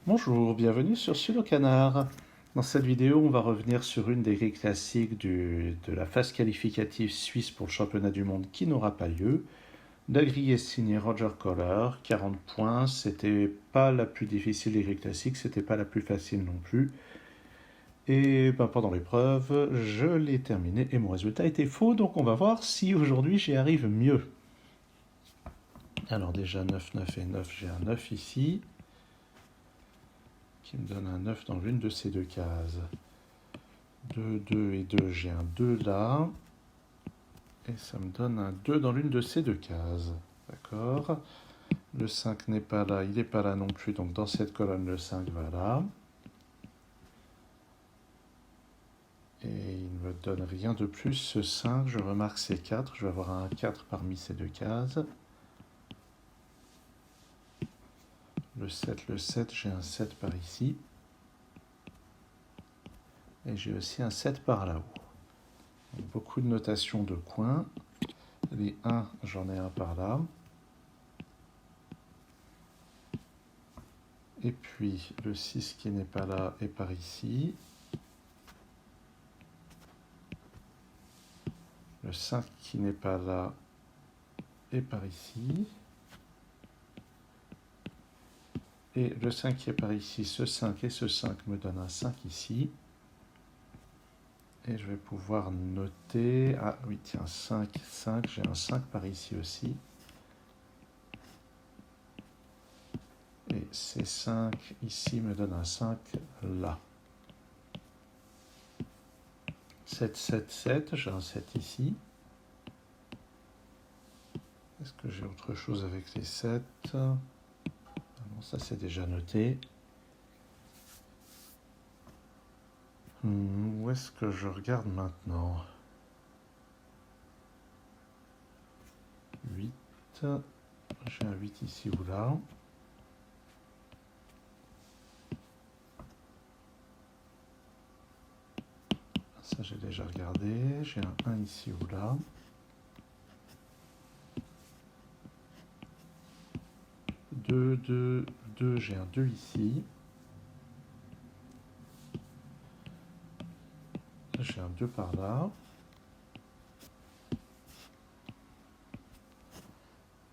Bonjour, bienvenue sur Sudo Canard. Dans cette vidéo, on va revenir sur une des grilles classiques de la phase qualificative suisse pour le championnat du monde qui n'aura pas lieu. La grille est signée Roger Kohler, 40 points. C'était pas la plus difficile des grilles classiques, c'était pas la plus facile non plus. Et pendant l'épreuve, je l'ai terminée et mon résultat était faux, donc on va voir si aujourd'hui j'y arrive mieux. Alors déjà 9, 9 et 9, j'ai un 9 ici, qui me donne un 9 dans l'une de ces deux cases. 2, 2 et 2, j'ai un 2 là. Et ça me donne un 2 dans l'une de ces deux cases. D'accord. Le 5 n'est pas là, il n'est pas là non plus, donc dans cette colonne, le 5 va là. Et il ne me donne rien de plus, ce 5, je remarque c'est 4, je vais avoir un 4 parmi ces deux cases. Le 7, j'ai un 7 par ici. Et j'ai aussi un 7 par là-haut. Donc, beaucoup de notations de coins. Les 1, j'en ai un par là. Et puis le 6 qui n'est pas là est par ici. Le 5 qui n'est pas là est par ici. Et le 5 qui est par ici, ce 5 et ce 5 me donnent un 5 ici. Et je vais pouvoir noter... Ah oui, tiens, 5, 5, j'ai un 5 par ici aussi. Et ces 5 ici me donnent un 5 là. 7, 7, 7, j'ai un 7 ici. Est-ce que j'ai autre chose avec les 7 ? Non, ça c'est déjà noté. Où est-ce que je regarde maintenant ? 8. J'ai un 8 ici ou là. Ça j'ai déjà regardé. J'ai un 1 ici ou là. 2, 2, 2, j'ai un 2 ici. J'ai un 2 par là.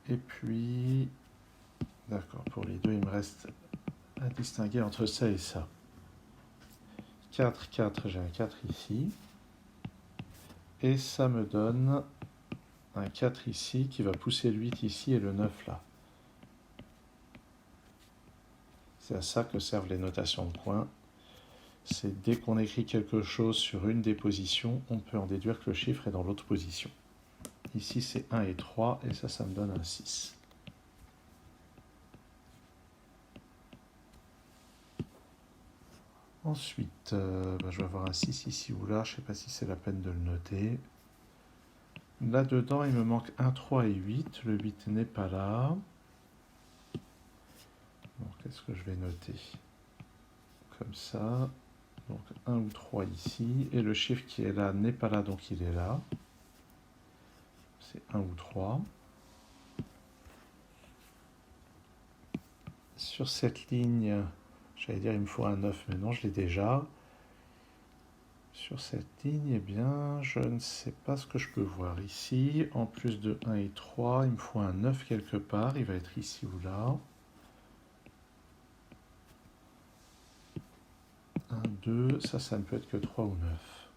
Et puis, d'accord, pour les deux, il me reste à distinguer entre ça et ça. 4, 4, j'ai un 4 ici. Et ça me donne un 4 ici qui va pousser le 8 ici et le 9 là. C'est à ça que servent les notations de points. C'est dès qu'on écrit quelque chose sur une des positions, on peut en déduire que le chiffre est dans l'autre position. Ici c'est 1 et 3 et ça me donne un 6. Ensuite, je vais avoir un 6 ici ou là, je ne sais pas si c'est la peine de le noter. Là-dedans, il me manque 1, 3 et 8. Le 8 n'est pas là. Donc, qu'est-ce que je vais noter ? Comme ça. Donc, 1 ou 3 ici. Et le chiffre qui est là n'est pas là, donc il est là. C'est 1 ou 3. Sur cette ligne, j'allais dire il me faut un 9, mais non, je l'ai déjà. Sur cette ligne, eh bien, je ne sais pas ce que je peux voir ici. En plus de 1 et 3, il me faut un 9 quelque part. Il va être ici ou là. 1, 2, ça ne peut être que 3 ou 9.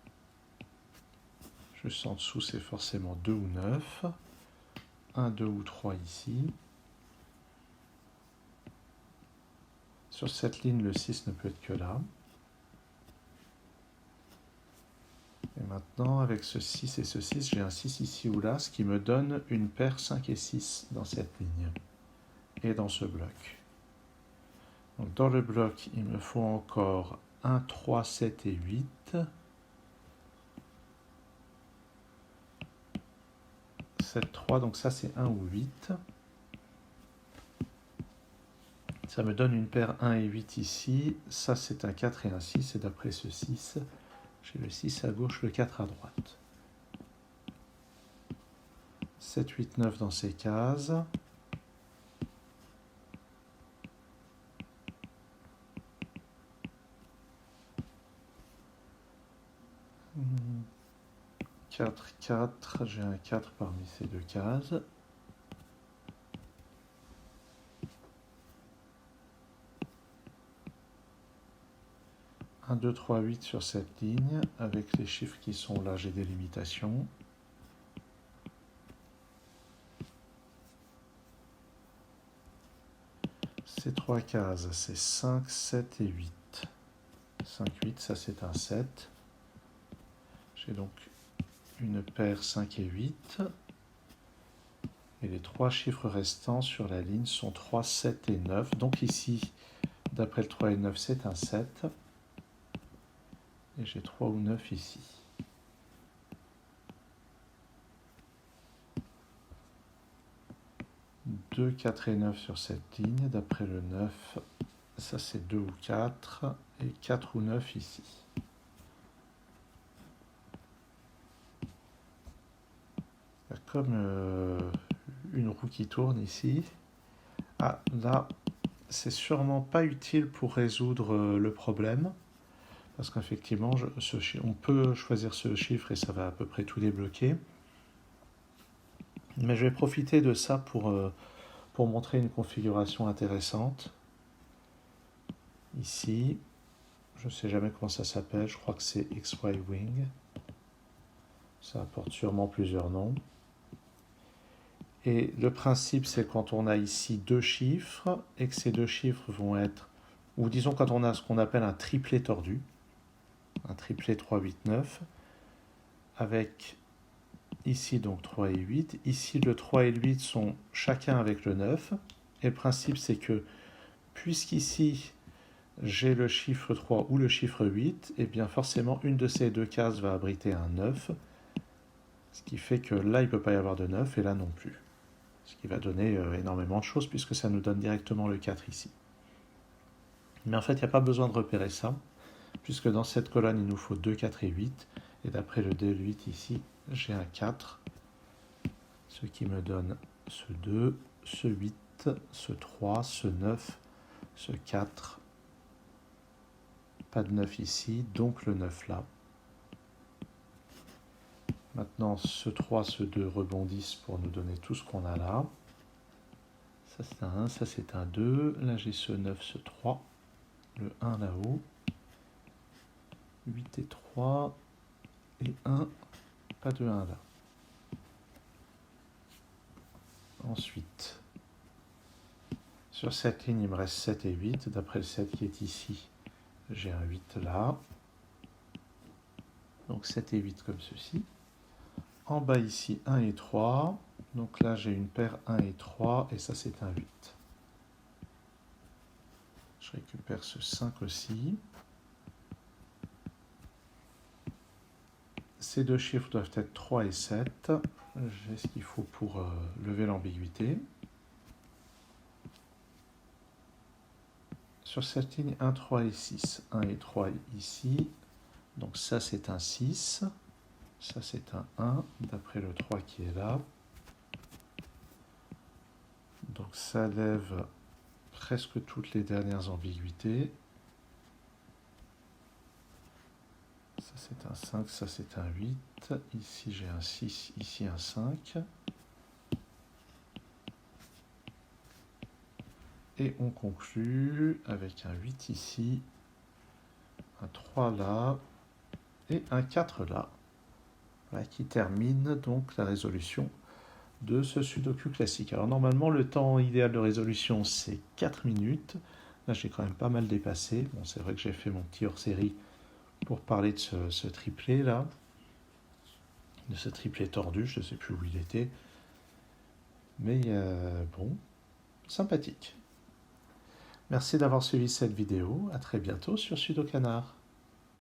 Juste en dessous, c'est forcément 2 ou 9. 1, 2 ou 3 ici. Sur cette ligne, le 6 ne peut être que là. Et maintenant, avec ce 6 et ce 6, j'ai un 6 ici ou là, ce qui me donne une paire 5 et 6 dans cette ligne. Et dans ce bloc. Donc dans le bloc, il me faut encore 1, 3, 7 et 8. 7, 3, donc ça c'est 1 ou 8. Ça me donne une paire 1 et 8 ici. Ça c'est un 4 et un 6. Et d'après ce 6, j'ai le 6 à gauche, le 4 à droite. 7, 8, 9 dans ces cases. 4, 4, j'ai un 4 parmi ces deux cases. Un, 2, 3, 8 sur cette ligne. Avec les chiffres qui sont là, j'ai des limitations. Ces trois cases, c'est 5, 7 et 8. 5, 8, ça c'est un 7. J'ai donc une paire 5 et 8. Et les trois chiffres restants sur la ligne sont 3, 7 et 9. Donc ici, d'après le 3 et 9, c'est un 7. Et j'ai 3 ou 9 ici. Deux, 4 et 9 sur cette ligne. D'après le 9, ça c'est 2 ou 4. Et 4 ou 9 ici. Il y a comme une roue qui tourne ici. Ah, là, c'est sûrement pas utile pour résoudre le problème. Parce qu'effectivement, on peut choisir ce chiffre et ça va à peu près tout débloquer. Mais je vais profiter de ça pour montrer une configuration intéressante. Ici, je ne sais jamais comment ça s'appelle, je crois que c'est XY Wing. Ça apporte sûrement plusieurs noms. Et le principe, c'est quand on a ici deux chiffres, et que ces deux chiffres vont être, ou disons quand on a ce qu'on appelle un triplet tordu, un triplet 3, 8, 9, avec ici donc 3 et 8. Ici, le 3 et le 8 sont chacun avec le 9. Et le principe, c'est que, puisqu'ici, j'ai le chiffre 3 ou le chiffre 8, et bien forcément, une de ces deux cases va abriter un 9. Ce qui fait que là, il ne peut pas y avoir de 9, et là non plus. Ce qui va donner énormément de choses, puisque ça nous donne directement le 4 ici. Mais en fait, il n'y a pas besoin de repérer ça, puisque dans cette colonne, il nous faut 2, 4 et 8. Et d'après le D8 ici, j'ai un 4, ce qui me donne ce 2, ce 8, ce 3, ce 9, ce 4. Pas de 9 ici, donc le 9 là. Maintenant, ce 3, ce 2 rebondissent pour nous donner tout ce qu'on a là. Ça c'est un 1, ça c'est un 2. Là j'ai ce 9, ce 3. Le 1 là-haut. 8 et 3. Et 1. Pas de 1 là. Ensuite, sur cette ligne, il me reste 7 et 8. D'après le 7 qui est ici, j'ai un 8 là. Donc 7 et 8 comme ceci. En bas ici, 1 et 3. Donc là, j'ai une paire 1 et 3. Et ça, c'est un 8. Je récupère ce 5 aussi. Ces deux chiffres doivent être 3 et 7. J'ai ce qu'il faut pour lever l'ambiguïté. Sur cette ligne, 1, 3 et 6. 1 et 3 ici. Donc ça, c'est un 6. Ça, c'est un 1, d'après le 3 qui est là. Donc ça lève presque toutes les dernières ambiguïtés. Ça, c'est un 5, ça, c'est un 8. Ici, j'ai un 6, ici, un 5. Et on conclut avec un 8 ici, un 3 là, et un 4 là. Voilà, qui termine donc la résolution de ce sudoku classique. Alors normalement, le temps idéal de résolution, c'est 4 minutes. Là, j'ai quand même pas mal dépassé. Bon, c'est vrai que j'ai fait mon petit hors-série pour parler de ce triplet là, de ce triplet tordu, je ne sais plus où il était. Mais bon, sympathique. Merci d'avoir suivi cette vidéo. À très bientôt sur Sudocanard.